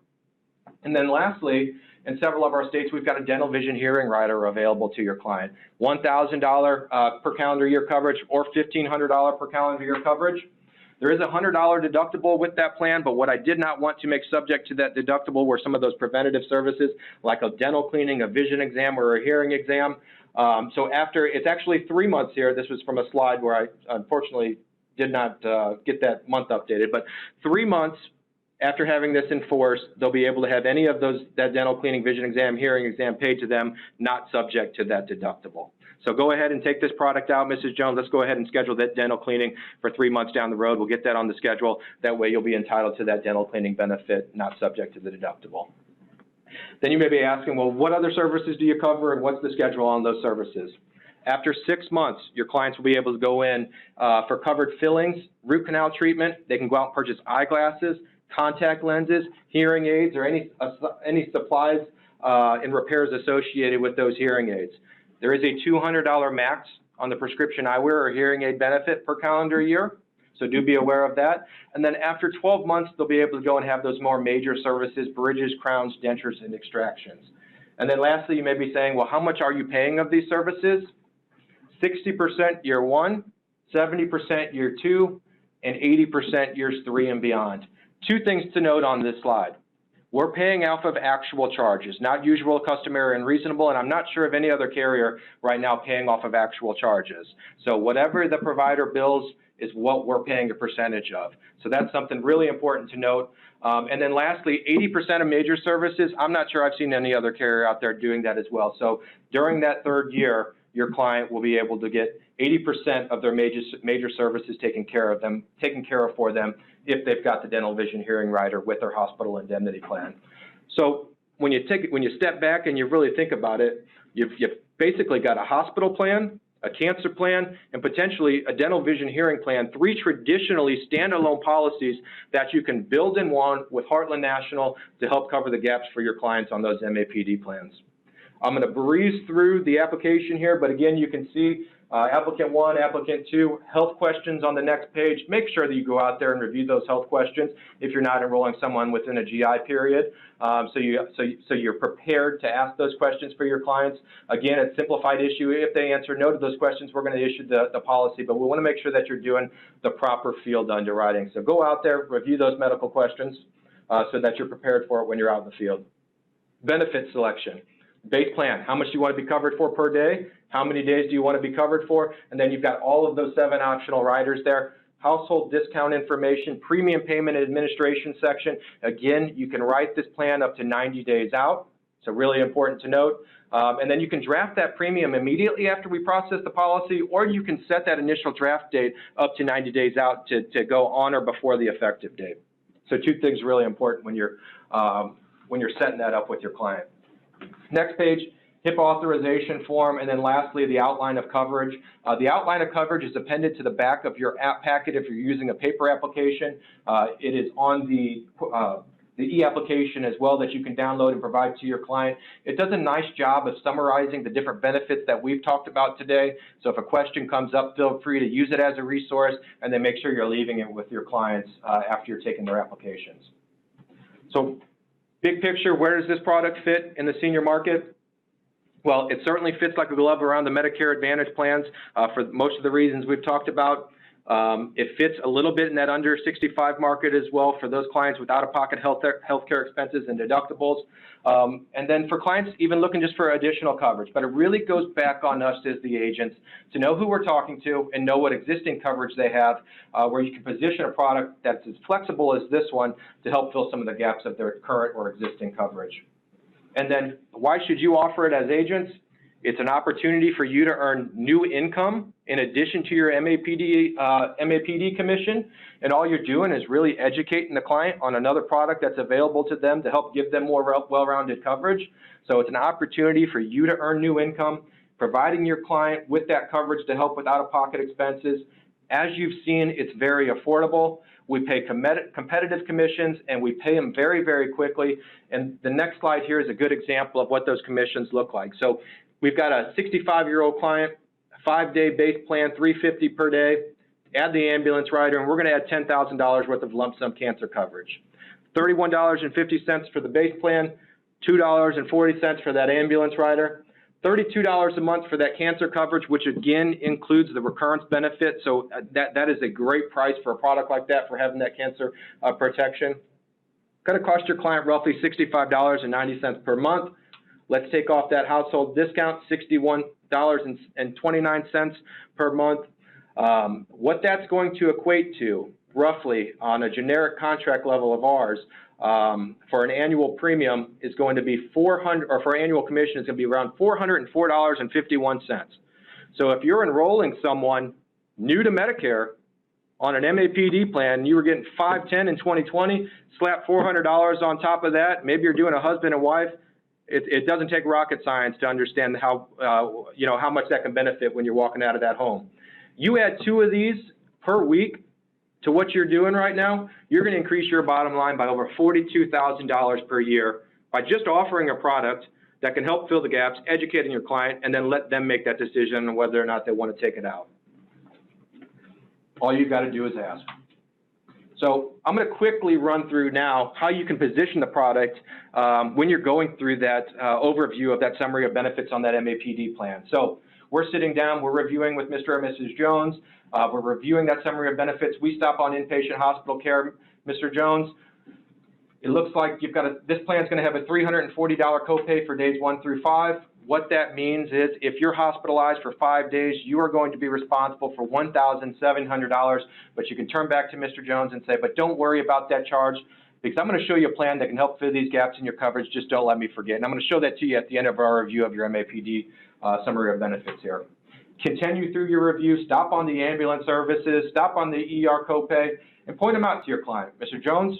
And then lastly, in several of our states, we've got a dental vision hearing rider available to your client. $1,000 per calendar year coverage or $1,500 per calendar year coverage. There is a $100 deductible with that plan, but what I did not want to make subject to that deductible were some of those preventative services like a dental cleaning, a vision exam, or a hearing exam. So after, it's actually 3 months here. This was from a slide where I unfortunately get that month updated, but 3 months after having this enforced, they'll be able to have any of that dental cleaning, vision exam, hearing exam paid to them, not subject to that deductible. So go ahead and take this product out, Mrs. Jones. Let's go ahead and schedule that dental cleaning for 3 months down the road. We'll get that on the schedule. That way you'll be entitled to that dental cleaning benefit, not subject to the deductible. Then you may be asking, well, what other services do you cover and what's the schedule on those services? After 6 months, your clients will be able to go in for covered fillings, root canal treatment. They can go out and purchase eyeglasses, contact lenses, hearing aids, or any supplies and repairs associated with those hearing aids. There is a $200 max on the prescription eyewear or hearing aid benefit per calendar year, so do be aware of that. And then after 12 months, they'll be able to go and have those more major services, bridges, crowns, dentures, and extractions. And then lastly, you may be saying, well, how much are you paying of these services? 60% year 1, 70% year 2, and 80% years 3 and beyond. 2 things to note on this slide. We're paying off of actual charges, not usual, customary, and reasonable, and I'm not sure of any other carrier right now paying off of actual charges. So whatever the provider bills is what we're paying a percentage of. So that's something really important to note. And then lastly, 80% of major services, I'm not sure I've seen any other carrier out there doing that as well. So during that 3rd year, your client will be able to get 80% of their major services taken care of for them if they've got the dental, vision, hearing rider with their hospital indemnity plan. So when you step back and you really think about it, you've basically got a hospital plan, a cancer plan, and potentially a dental, vision, hearing plan, 3 traditionally standalone policies that you can build in one with Heartland National to help cover the gaps for your clients on those MAPD plans. I'm going to breeze through the application here, but again, you can see applicant 1, applicant 2, health questions on the next page. Make sure that you go out there and review those health questions if you're not enrolling someone within a GI period, so you're prepared to ask those questions for your clients. Again, it's simplified issue. If they answer no to those questions, we're going to issue the policy, but we want to make sure that you're doing the proper field underwriting. So go out there, review those medical questions so that you're prepared for it when you're out in the field. Benefit selection. Base plan, how much do you want to be covered for per day? How many days do you want to be covered for? And then you've got all of those 7 optional riders there. Household discount information, premium payment and administration section. Again, you can write this plan up to 90 days out. So really important to note. And then you can draft that premium immediately after we process the policy, or you can set that initial draft date up to 90 days out to go on or before the effective date. So 2 things really important when you're setting that up with your client. Next page, HIPAA authorization form, and then lastly, the outline of coverage. The outline of coverage is appended to the back of your app packet if you're using a paper application. It is on the e-application as well that you can download and provide to your client. It does a nice job of summarizing the different benefits that we've talked about today. So if a question comes up, feel free to use it as a resource, and then make sure you're leaving it with your clients after you're taking their applications. So big picture, where does this product fit in the senior market? Well, it certainly fits like a glove around the Medicare Advantage plans for most of the reasons we've talked about. It fits a little bit in that under 65 market as well for those clients with out-of-pocket healthcare expenses and deductibles. And then for clients even looking just for additional coverage. But it really goes back on us as the agents to know who we're talking to and know what existing coverage they have, where you can position a product that's as flexible as this one to help fill some of the gaps of their current or existing coverage. And then why should you offer it as agents? It's an opportunity for you to earn new income in addition to your MAPD commission. And all you're doing is really educating the client on another product that's available to them to help give them more well-rounded coverage. So it's an opportunity for you to earn new income, providing your client with that coverage to help with out-of-pocket expenses. As you've seen, it's very affordable. We pay competitive commissions, and we pay them very, very quickly. And the next slide here is a good example of what those commissions look like. So we've got a 65-year-old client, 5-day base plan, $350 per day. Add the ambulance rider, and we're going to add $10,000 worth of lump sum cancer coverage. $31.50 for the base plan, $2.40 for that ambulance rider. $32 a month for that cancer coverage, which again includes the recurrence benefit. So that is a great price for a product like that for having that cancer protection. Going to cost your client roughly $65.90 per month. Let's take off that household discount, $61.29 per month. What that's going to equate to, roughly, on a generic contract level of ours, for an annual premium is going to be for annual commission is going to be around $404.51. So if you're enrolling someone new to Medicare on an MAPD plan, you were getting $510 in 2020, slap $400 on top of that, maybe you're doing a husband and wife, it doesn't take rocket science to understand how, how much that can benefit when you're walking out of that home. You add 2 of these per week to what you're doing right now, you're going to increase your bottom line by over $42,000 per year by just offering a product that can help fill the gaps, educating your client, and then let them make that decision on whether or not they want to take it out. All you've got to do is ask. So I'm going to quickly run through now how you can position the product when you're going through that overview of that summary of benefits on that MAPD plan. So we're sitting down, we're reviewing with Mr. or Mrs. Jones, we're reviewing that summary of benefits. We stop on inpatient hospital care, Mr. Jones. It looks like you've got this plan's going to have a $340 copay for days 1 through 5. What that means is if you're hospitalized for 5 days, you are going to be responsible for $1,700, but you can turn back to Mr. Jones and say, but don't worry about that charge because I'm going to show you a plan that can help fill these gaps in your coverage. Just don't let me forget. And I'm going to show that to you at the end of our review of your MAPD summary of benefits here. Continue through your review, stop on the ambulance services, stop on the ER copay, and point them out to your client. Mr. Jones,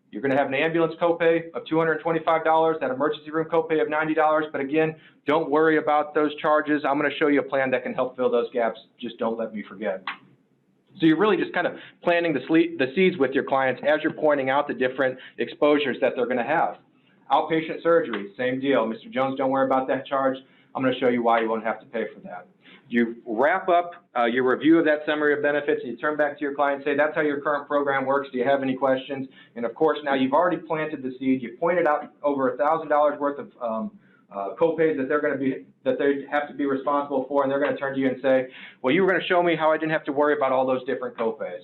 you're going to have an ambulance copay of $225, that emergency room copay of $90, but again, don't worry about those charges. I'm going to show you a plan that can help fill those gaps. Just don't let me forget. So you're really just kind of planting the seeds with your clients as you're pointing out the different exposures that they're going to have. Outpatient surgery, same deal. Mr. Jones, don't worry about that charge. I'm going to show you why you won't have to pay for that. You wrap up your review of that summary of benefits, and you turn back to your client and say, that's how your current program works. Do you have any questions? And of course, now you've already planted the seed. You pointed out over $1,000 worth of copays that they have to be responsible for, and they're going to turn to you and say, well, you were going to show me how I didn't have to worry about all those different copays.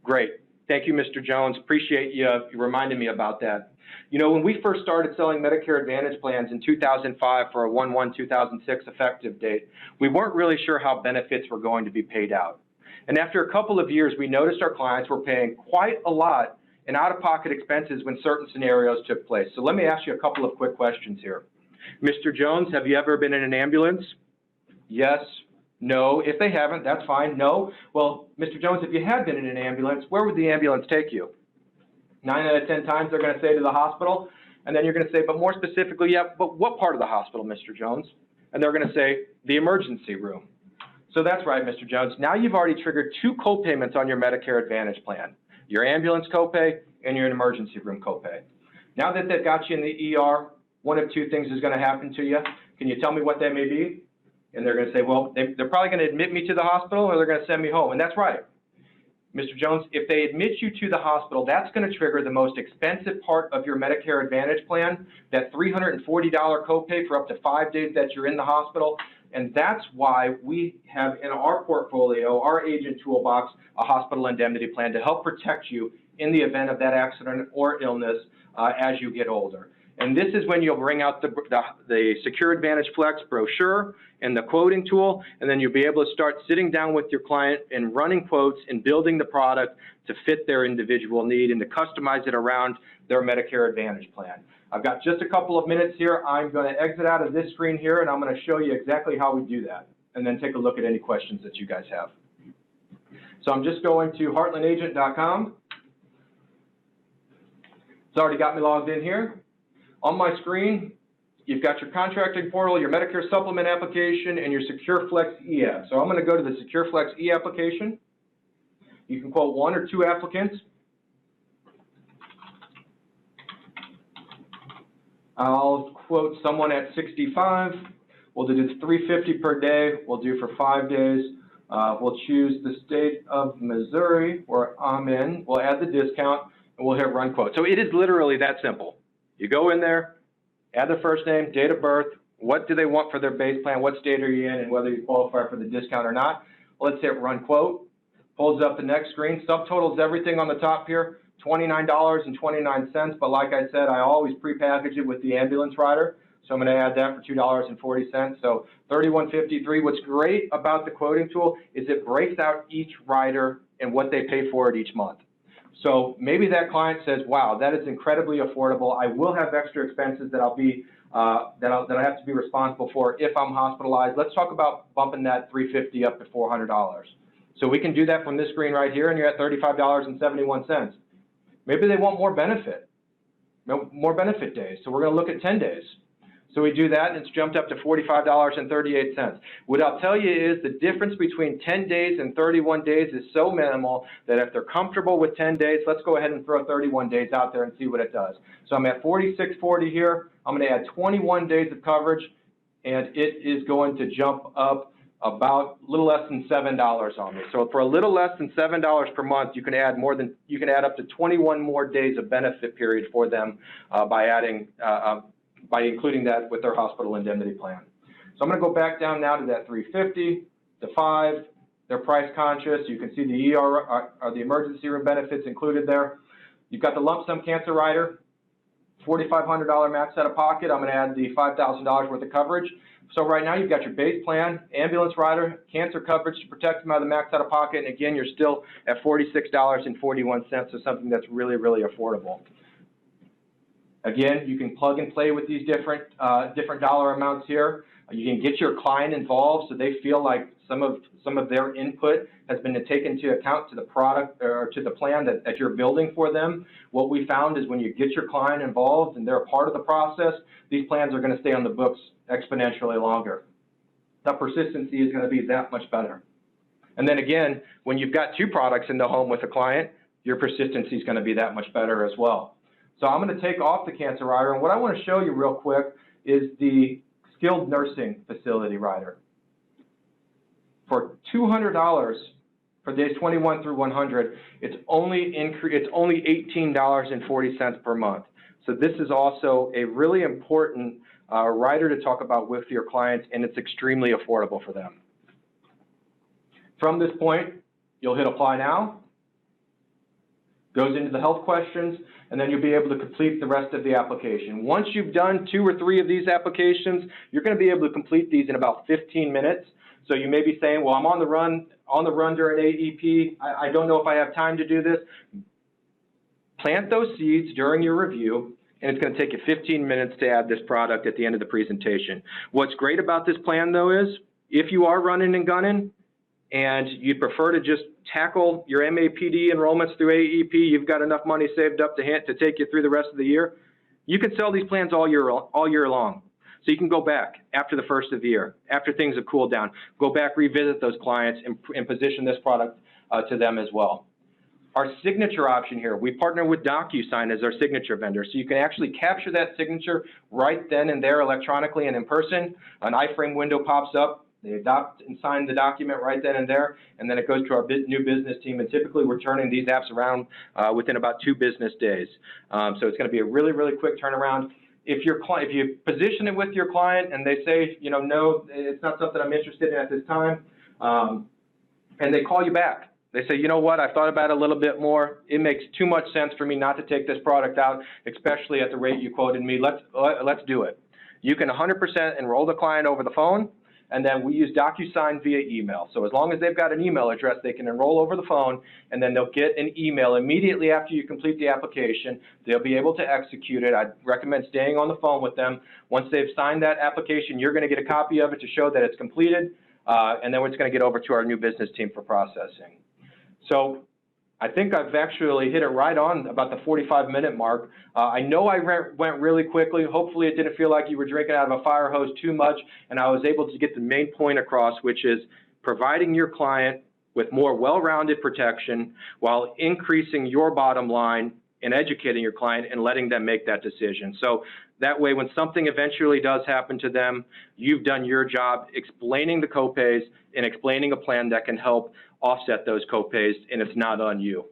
Great. Thank you, Mr. Jones. Appreciate you reminding me about that. You know, when we first started selling Medicare Advantage plans in 2005 for a 1/1/2006 effective date, we weren't really sure how benefits were going to be paid out. And after a couple of years, we noticed our clients were paying quite a lot in out-of-pocket expenses when certain scenarios took place. So let me ask you a couple of quick questions here. Mr. Jones, have you ever been in an ambulance? Yes. No. If they haven't, that's fine. No. Well, Mr. Jones, if you had been in an ambulance, where would the ambulance take you? 9 out of 10 times they're going to say to the hospital, and then you're going to say, but more specifically, yeah, but what part of the hospital, Mr. Jones? And they're going to say, the emergency room. So that's right, Mr. Jones. Now you've already triggered 2 co-payments on your Medicare Advantage plan, your ambulance copay and your emergency room copay. Now that they've got you in the ER, one of 2 things is going to happen to you. Can you tell me what they may be? And they're going to say, well, they're probably going to admit me to the hospital or they're going to send me home. And that's right. Mr. Jones, if they admit you to the hospital, that's going to trigger the most expensive part of your Medicare Advantage plan, that $340 copay for up to 5 days that you're in the hospital. And that's why we have in our portfolio, our agent toolbox, a hospital indemnity plan to help protect you in the event of that accident or illness as you get older. And this is when you'll bring out the Secure Advantage Flex brochure and the quoting tool, and then you'll be able to start sitting down with your client and running quotes and building the product to fit their individual need and to customize it around their Medicare Advantage plan. I've got just a couple of minutes here. I'm going to exit out of this screen here, and I'm going to show you exactly how we do that, and then take a look at any questions that you guys have. So I'm just going to heartlandagent.com. It's already got me logged in here. On my screen, you've got your contracting portal, your Medicare supplement application, and your Secure Flex e-app. So I'm going to go to the Secure Flex e-application. You can quote 1 or 2 applicants. I'll quote someone at 65. We'll do $350 per day. We'll do for 5 days. We'll choose the state of Missouri, where I'm in. We'll add the discount, and we'll hit run quote. So it is literally that simple. You go in there, add their first name, date of birth, what do they want for their base plan, what state are you in, and whether you qualify for the discount or not. Let's hit run quote. Pulls up the next screen. Subtotals everything on the top here, $29.29. But like I said, I always prepackage it with the ambulance rider. So I'm going to add that for $2.40. So $31.53. What's great about the quoting tool is it breaks out each rider and what they pay for it each month. So maybe that client says, wow, that is incredibly affordable. I will have extra expenses that I'll be that I have to be responsible for if I'm hospitalized. Let's talk about bumping that $350 up to $400. So we can do that from this screen right here, and you're at $35.71. Maybe they want more benefit days. So we're going to look at 10 days. So we do that, and it's jumped up to $45.38. What I'll tell you is the difference between 10 days and 31 days is so minimal that if they're comfortable with 10 days, let's go ahead and throw 31 days out there and see what it does. So I'm at $46.40 here. I'm going to add 21 days of coverage, and it is going to jump up about a little less than $7 on me. So for a little less than $7 per month, you can add up to 21 more days of benefit period for them by including that with their hospital indemnity plan. So I'm going to go back down now to that $350, the $5. They're price conscious. You can see the ER or the emergency room benefits included there. You've got the lump sum cancer rider, $4,500 max out of pocket. I'm going to add the $5,000 worth of coverage. So right now you've got your base plan, ambulance rider, cancer coverage to protect them out of the max out of pocket. And again, you're still at $46.41, so something that's really, really affordable. Again, you can plug and play with these different dollar amounts here. You can get your client involved so they feel like some of their input has been taken into account to the product or to the plan that you're building for them. What we found is when you get your client involved and they're a part of the process, these plans are going to stay on the books exponentially longer. The persistency is going to be that much better. And then again, when you've got two products in the home with a client, your persistency is going to be that much better as well. So I'm going to take off the cancer rider, and what I want to show you real quick is the skilled nursing facility rider. For $200 for days 21 through 100, it's only $18.40 per month. So this is also a really important rider to talk about with your clients, and it's extremely affordable for them. From this point, you'll hit apply now. Goes into the health questions, and then you'll be able to complete the rest of the application. Once you've done 2 or 3 of these applications, you're going to be able to complete these in about 15 minutes. So you may be saying, well, I'm on the run during AEP. I don't know if I have time to do this. Plant those seeds during your review, and it's going to take you 15 minutes to add this product at the end of the presentation. What's great about this plan, though, is if you are running and gunning, and you prefer to just tackle your MAPD enrollments through AEP, you've got enough money saved up to take you through the rest of the year, you can sell these plans all year long. So you can go back after the first of the year, after things have cooled down, go back, revisit those clients, and position this product to them as well. Our signature option here, we partner with DocuSign as our signature vendor, so you can actually capture that signature right then and there electronically and in person. An iframe window pops up. They adopt and sign the document right then and there, and then it goes to our new business team. And typically, we're turning these apps around within about 2 business days. So it's going to be a really, really quick turnaround. If you position it with your client and they say, you know, no, it's not something I'm interested in at this time, and they call you back, they say, you know what, I've thought about it a little bit more. It makes too much sense for me not to take this product out, especially at the rate you quoted me. Let's do it. You can 100% enroll the client over the phone. And then we use DocuSign via email. So as long as they've got an email address, they can enroll over the phone, and then they'll get an email immediately after you complete the application. They'll be able to execute it. I'd recommend staying on the phone with them. Once they've signed that application, you're going to get a copy of it to show that it's completed, and then it's going to get over to our new business team for processing. So I think I've actually hit it right on about the 45-minute mark. I know I went really quickly. Hopefully it didn't feel like you were drinking out of a fire hose too much, and I was able to get the main point across, which is providing your client with more well-rounded protection while increasing your bottom line and educating your client and letting them make that decision. So that way, when something eventually does happen to them, you've done your job explaining the copays and explaining a plan that can help offset those copays, and it's not on you.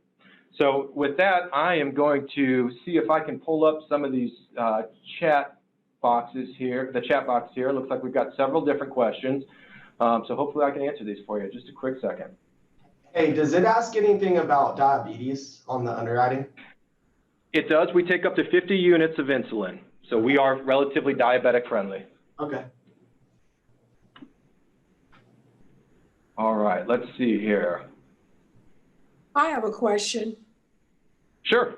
So with that, I am going to see if I can pull up some of these chat boxes here. The chat box here looks like we've got several different questions. So hopefully I can answer these for you. Just a quick second. Hey, does it ask anything about diabetes on the underwriting? It does. We take up to 50 units of insulin. So we are relatively diabetic friendly. Okay. All right, let's see here. I have a question. Sure.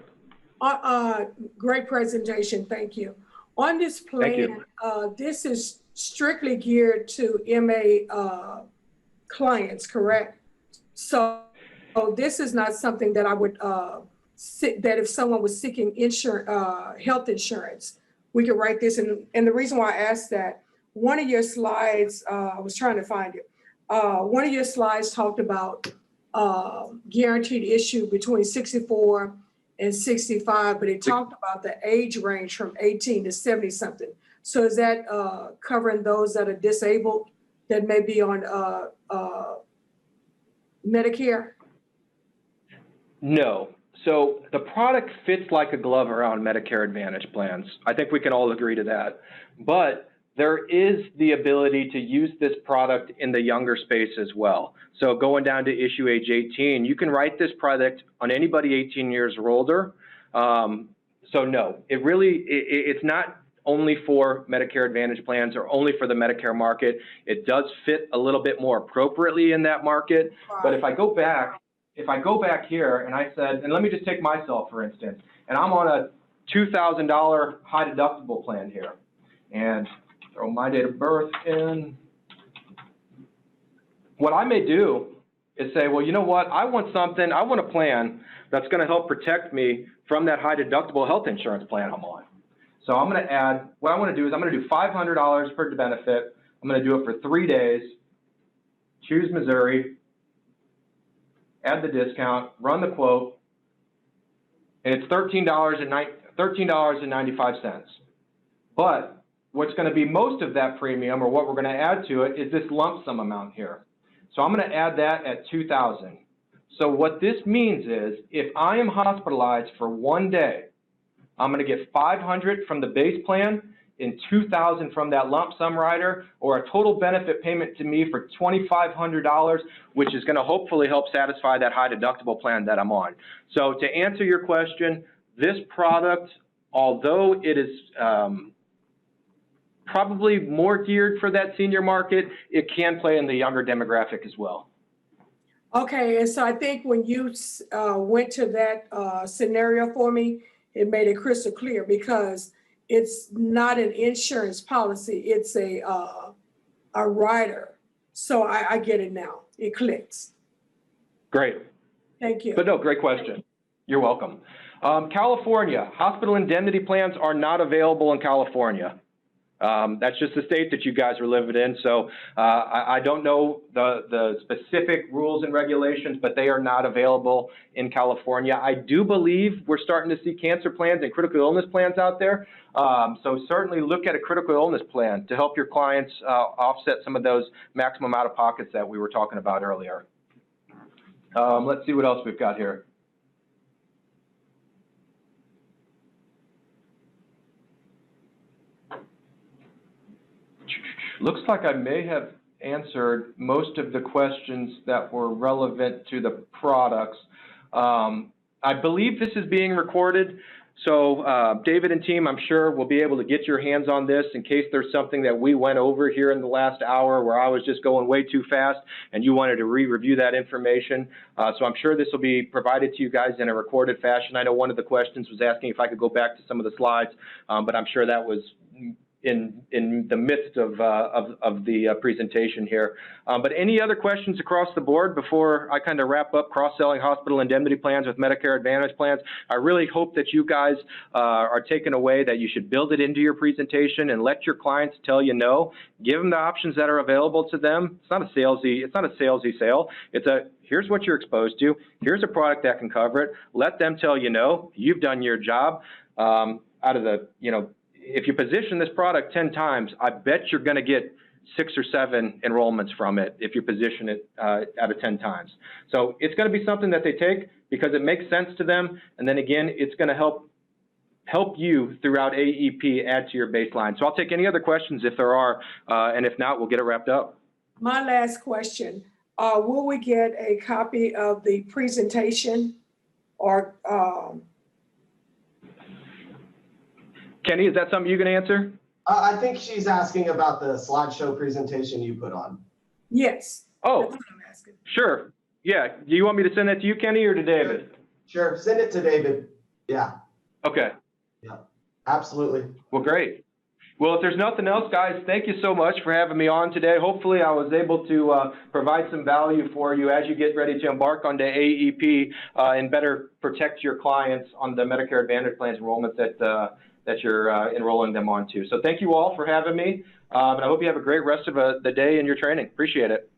Great presentation, thank you. On this Thank you. plan, this is strictly geared to MA clients, correct? So this is not something that I would, that if someone was seeking health insurance, we could write this in. And the reason why I asked that, one of your slides, I was trying to find it. One of your slides talked about guaranteed issue between 64 and 65, but it talked about the age range from 18 to 70 something. So is that covering those that are disabled that may be on Medicare? No. So the product fits like a glove around Medicare Advantage plans. I think we can all agree to that. But there is the ability to use this product in the younger space as well. So going down to issue age 18, you can write this product on anybody 18 years or older. So no, it's not only for Medicare Advantage plans or only for the Medicare market. It does fit a little bit more appropriately in that market. But if I go back here and I said, and let me just take myself for instance, and I'm on a $2,000 high deductible plan here, and throw my date of birth in. What I may do is say, well, you know what? I want a plan that's going to help protect me from that high deductible health insurance plan I'm on. So I'm going to add, what I want to do is I'm going to do $500 per benefit. I'm going to do it for 3 days, choose Missouri, add the discount, run the quote, and it's $13.95. But what's going to be most of that premium, or what we're going to add to it, is this lump sum amount here. So I'm going to add that at $2,000. So what this means is, if I am hospitalized for 1 day, I'm going to get $500 from the base plan and $2,000 from that lump sum rider, or a total benefit payment to me for $2,500, which is going to hopefully help satisfy that high deductible plan that I'm on. So to answer your question, this product, although it is probably more geared for that senior market, it can play in the younger demographic as well. Okay, and so I think when you went to that scenario for me, it made it crystal clear, because it's not an insurance policy, it's a rider. So I get it now, it clicks. Great. Thank you. But no, great question. You're welcome. California, hospital indemnity plans are not available in California. That's just the state that you guys are living in. So I don't know the specific rules and regulations, but they are not available in California. I do believe we're starting to see cancer plans and critical illness plans out there. So certainly look at a critical illness plan to help your clients offset some of those maximum out-of-pockets that we were talking about earlier. Let's see what else we've got here. Looks like I may have answered most of the questions that were relevant to the products. I believe this is being recorded, so David and team, I'm sure will be able to get your hands on this in case there's something that we went over here in the last hour where I was just going way too fast and you wanted to re-review that information. So I'm sure this will be provided to you guys in a recorded fashion. I know one of the questions was asking if I could go back to some of the slides, but I'm sure that was in the midst of the presentation here. But any other questions across the board before I kind of wrap up cross-selling hospital indemnity plans with Medicare Advantage plans? I really hope that you guys are taking away that you should build it into your presentation and let your clients tell you no. Give them the options that are available to them. It's not a salesy sale. It's a, here's what you're exposed to. Here's a product that can cover it. Let them tell you no. You've done your job. Out of the, if you position this product 10 times, I bet you're going to get 6 or 7 enrollments from it if you position it out of 10 times. So it's going to be something that they take because it makes sense to them. And then again, it's going to help you throughout AEP add to your baseline. So I'll take any other questions if there are, and if not, we'll get it wrapped up. My last question, will we get a copy of the presentation or Kenny, is that something you can answer? I think she's asking about the slideshow presentation you put on. Yes. Oh, That's what I'm asking. sure. Yeah. Do you want me to send that to you, Kenny, or to David? Sure, send it to David. Yeah, Okay. absolutely. Well, great. Well, if there's nothing else, guys, thank you so much for having me on today. Hopefully, I was able to provide some value for you as you get ready to embark on the AEP and better protect your clients on the Medicare Advantage plans enrollment that you're enrolling them onto. So thank you all for having me, and I hope you have a great rest of the day in your training. Appreciate it.